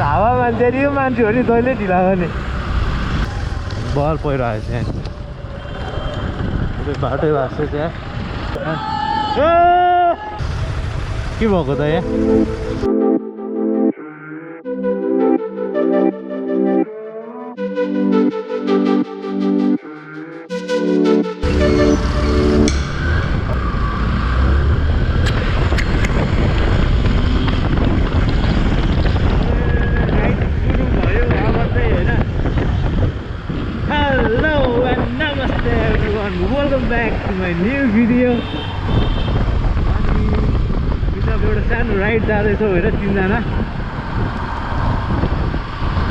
हावा मान्छे यो मान्छे हो नि तैँले ढिला गर्ने बल पहिरो आएछ यहाँ बाटै भएको छ त्यहाँ के भएको त यहाँ Welcome back to my new video. अनि एउटा सानो राइड जाँदैछौँ होइन तिनजना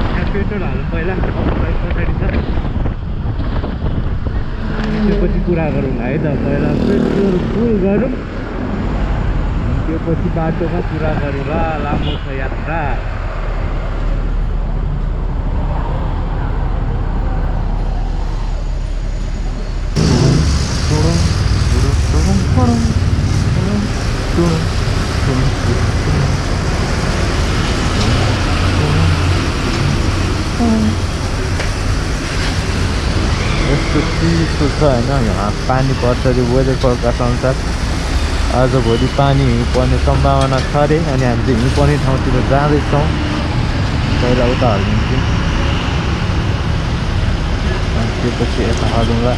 यहाँ पेट्रोल हाल्नु पहिला पछाडि छ त्योपछि कुरा गरौँ है त पहिला पेट्रोल फुल गरौँ त्योपछि बाटोमा कुरा गरौँ ल लामो छ यात्रा यस्तो चिसो छ होइन यहाँ पानी पर्छ अरे वेदर फोरकास्ट अनुसार आजभोलि पानी हिउँ पर्ने सम्भावना छ अरे अनि हामी चाहिँ हिउँ पर्ने ठाउँतिर जाँदैछौँ पहिला उता हालिदिन्छौँ अनि त्यसपछि यता हालौँला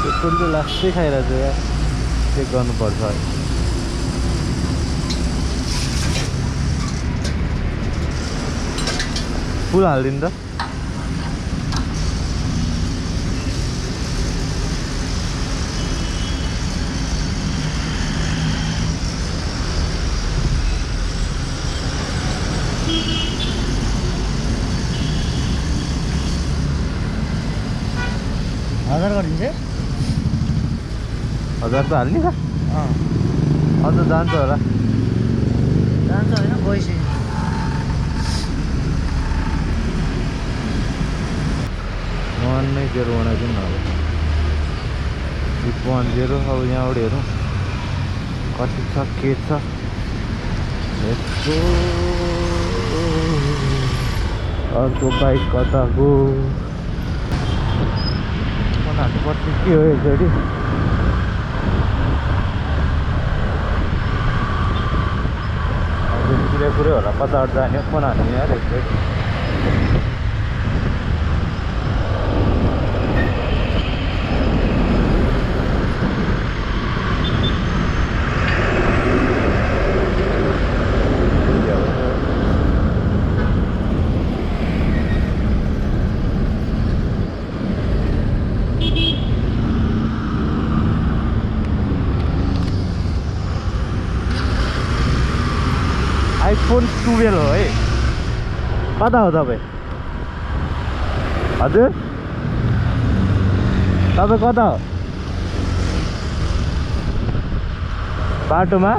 पेट्रोल चाहिँ लास्टै खाइरहेको छ यार चेक गर्नुपर्छ है फुल हालिदिनु त हजार गरिन्छ 1000 त हाल्ने त अझ जान्छ होला जान्छ होइन गइसक्यो 190 बनाइदिउँ न अब 10 अब यहाँबाट हेरौँ कति छ के छ यसको अर्को बाइक कता गयो पर्छ के हो एकचोटि पुरै होला कताबाट जाने फोन हाल्ने यार एकचोटि iPhone 12 हो है कता हो तपाईँ हजुर तपाईँ कता हो बाटोमा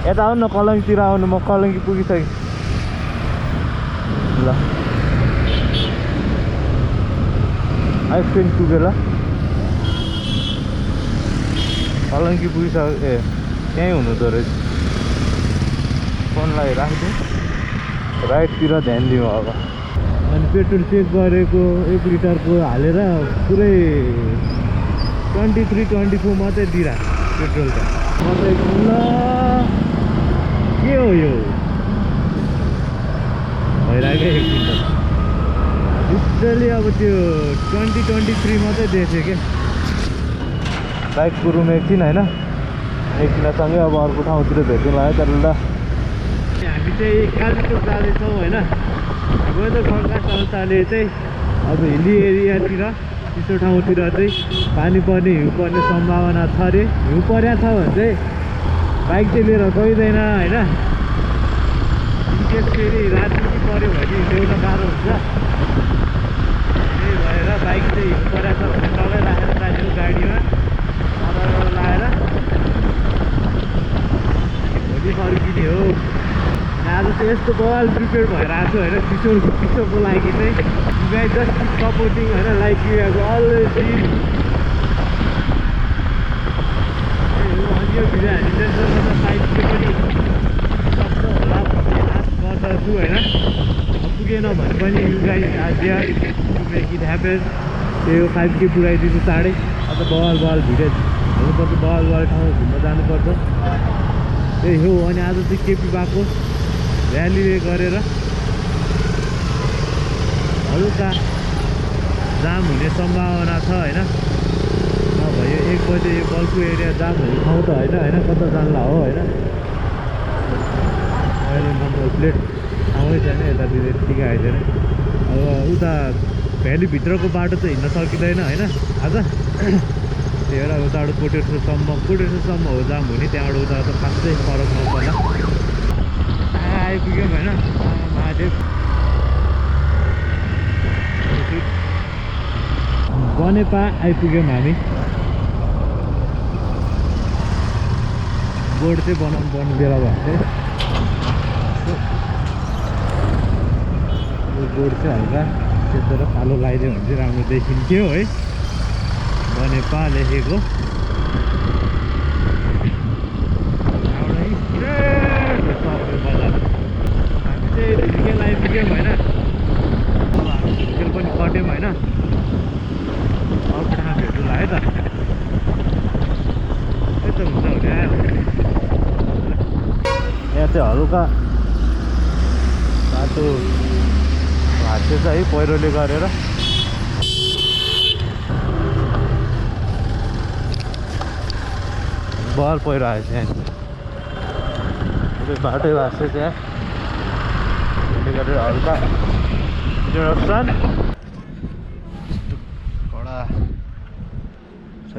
यता आउनु न कलङ्कीतिर आउनु म कलङ्की पुगिसकेँ ल iPhone 12 कलङ्की पुगिसक्यो ए त्यहीँ हुनुहुँदो रहेछ फोनलाई राखिदिउँ राइटतिर ध्यान दिउँ अब अनि पेट्रोल चेक गरेको 1 लिटरको हालेर पुरै 23-24 मात्रै दिइरा पेट्रोल त ल के हो यो भइरहेको एकछिन त लिटरली अब त्यो 20-23 मात्रै दिएछ क्या बाइक कुरुम एकछिन होइन एकछिनसँगै अब अर्को ठाउँतिर भेट्नु लाग्यो तर ल हामी चाहिँ कालिचौक जाँदैछौँ होइन वेदर फोरकास्ट अनुसारले चाहिँ अब हिल्ली एरियातिर चिसो ठाउँतिर चाहिँ पानी पर्ने हिउँ पर्ने सम्भावना छ अरे हिउँ परेको छ भने चाहिँ बाइक चाहिँ लिएर गइँदैन होइन इनकेस फेरि राति पऱ्यो भने ल्याउन गाह्रो हुन्छ त्यही भएर बाइक चाहिँ हिउँ परेको छ भने सबै राखेर राख्नु गाडीमा अदाबाट लाएर भोलि फर्किने हो आज चाहिँ यस्तो बवाल प्रिपेयर भएर आएको छु होइन चिसोको लागि चाहिँ यु गाइज जस्ट सपोर्टिङ होइन like you have always been अनि यो भिडियो हामी सेन्सर गर्न साइडले पनि सक्छ होला भन्ने आश गर्दछु छु होइन पुगेन भने पनि you guys are there to make it happen त्यो 5K पुगाइदिनु चाँडै अन्त बवाल भिडियो हाल्नुपर्छ बवाल ठाउँमा घुम्न जानुपर्छ त्यही हो अनि आज चाहिँ केपी बाको र्यालीले गरेर हल्का जाम हुने सम्भावना छ होइन नभए यो 1 बजे यो बल्कु एरिया जाम हुने ठाउँ त होइन कता जानला हो होइन अहिले नम्बर प्लेट ठाउँै छैन यतातिर ठिकै आइदिएन अब उता भ्यालीभित्रको बाटो चाहिँ हिँड्न सकिँदैन होइन आज त्यही भएर उताबाट कोटेश्वरसम्म हो जाम हुने त्यहाँबाट उता त खासै फरक नपर्ला आइपुग्यौँ होइन महादेव बनेपा आइपुग्यौँ हामी बोर्ड चाहिँ बनाउनु पर्ने बेला भएको यो बोर्ड चाहिँ हल्का त्यस्तो र कालो लगाइदियो भने चाहिँ राम्रो देखिन्थ्यो है बनेपा लेखेको बजार हामी चाहिँ झुर्केल आइपुग्यौँ होइन अब हामी झुर्केल पनि कट्यौँ होइन अर्को ठाउँ भेट्नु है त यस्तो हुन्छ हुने आयो यहाँ चाहिँ हल्का बाटो भाँच्यो छ है पहिरोले गरेर बल पहिरो आएछ यहाँ बाटै भाँच्यो त्यहाँ त्यसले गरेर हल्का नुकसान कडा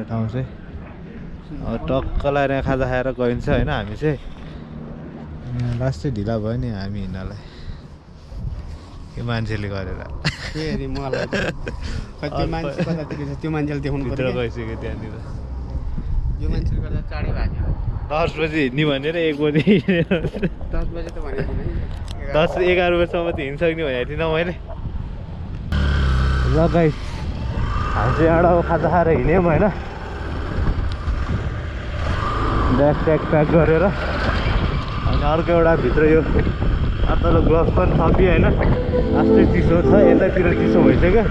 ठाउँ चाहिँ अब टक्क लगाएर यहाँ खाजा खाएर गइन्छ होइन हामी चाहिँ लास्ट चाहिँ ढिला भयो नि हामी हिँड्नलाई यो मान्छेले गरेर मलाई त्यो मान्छे कतातिर छ त्यो मान्छेले देखाउनु भित्र गइसक्यो त्यहाँनिर यो मान्छेले गर्दा चाँडै भएको 10 बजी हिँड्ने भनेर 1 बजी 10 बजे त भनेको थिएन 10-11 बजीसम्म त हिँड्न सक्ने भनेको थिइनँ मैले ल गाइस हामी चाहिँ एउटा खाजा खाएर हिँड्यौँ होइन ब्याग प्याक गरेर अनि अर्को एउटा भित्र यो तल ग्लोभ्स पनि थपियो होइन आस्तै चिसो छ यतातिर चिसो भइसक्यो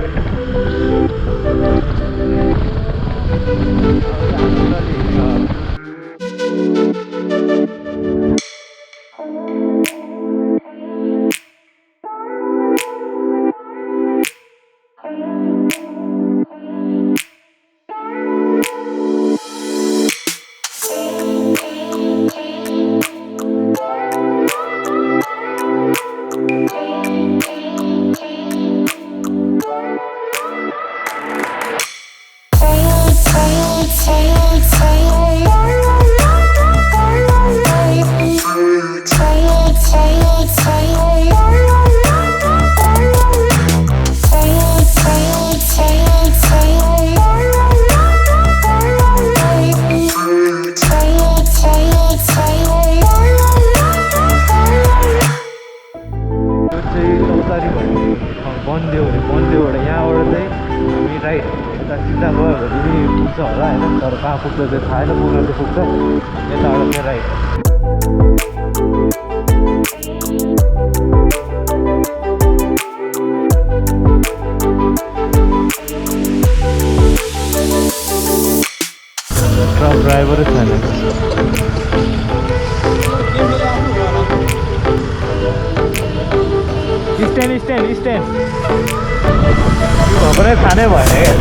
बन्देबाट यहाँबाट चाहिँ हामी राइट यता सिधा गयो भने पनि पुग्छ होला होइन तर कहाँ पुग्छ चाहिँ थाहा छैन पुग्न चाहिँ पुग्छ यताबाट चाहिँ राइट ट्रक ड्राइभरै छैन स्ट्यान्ड भएकोले खानै भएन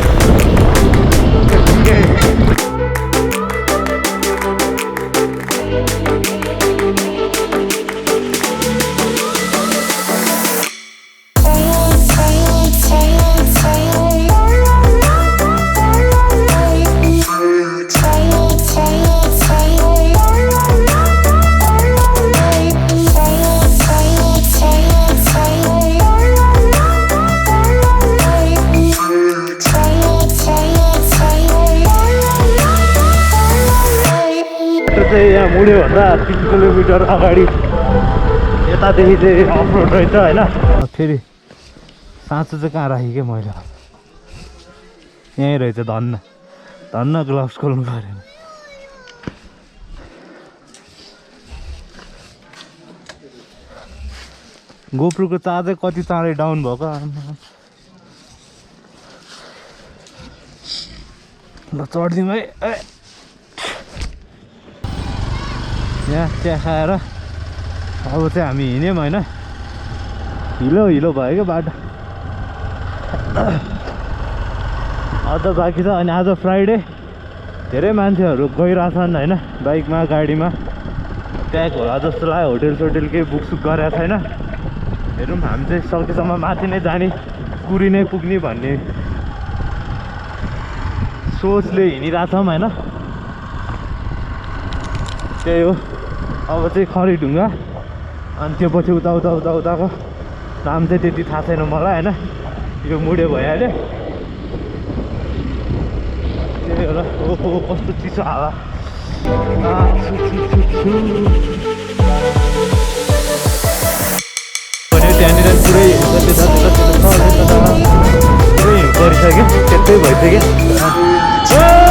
क्या यहाँ मुड्यो भन्दा 3 किलोमिटर अगाडि यतादेखि चाहिँ अफरोड रहेछ होइन फेरि साँचो चाहिँ कहाँ राखेँ क्या मैले यहीँ रहेछ धन्न ग्लोभ्स खोल्नु परेन गोप्रोको चार्जै कति चाँडै डाउन भएको ल चढ्दिउँ है यहाँ चिया खाएर अब चाहिँ हामी हिँड्यौँ होइन हिलो हिलो भयो क्या बाटो अझ बाँकी छ अनि आज फ्राइडे धेरै मान्छेहरू गइरहेछन् होइन बाइकमा गाडीमा प्याक होला जस्तो लाग्यो होटेल सोटेल केही बुकसुक गरेको छैन हेरौँ हामी चाहिँ सकेसम्म माथि नै जाने कुरी नै पुग्ने भन्ने सोचले हिँडिरहेछौँ होइन त्यही हो अब चाहिँ खरिढुङ्गा अनि त्यो पछि उता उता उता उताको नाम चाहिँ त्यति थाहा छैन मलाई होइन यो मुडे भइहाल्यो त्यही होला ओहो कस्तो चिसो हावा त्यहाँनिर पुरै पुरै हिउँ परिसक्यो त्यस्तै भइसक्यो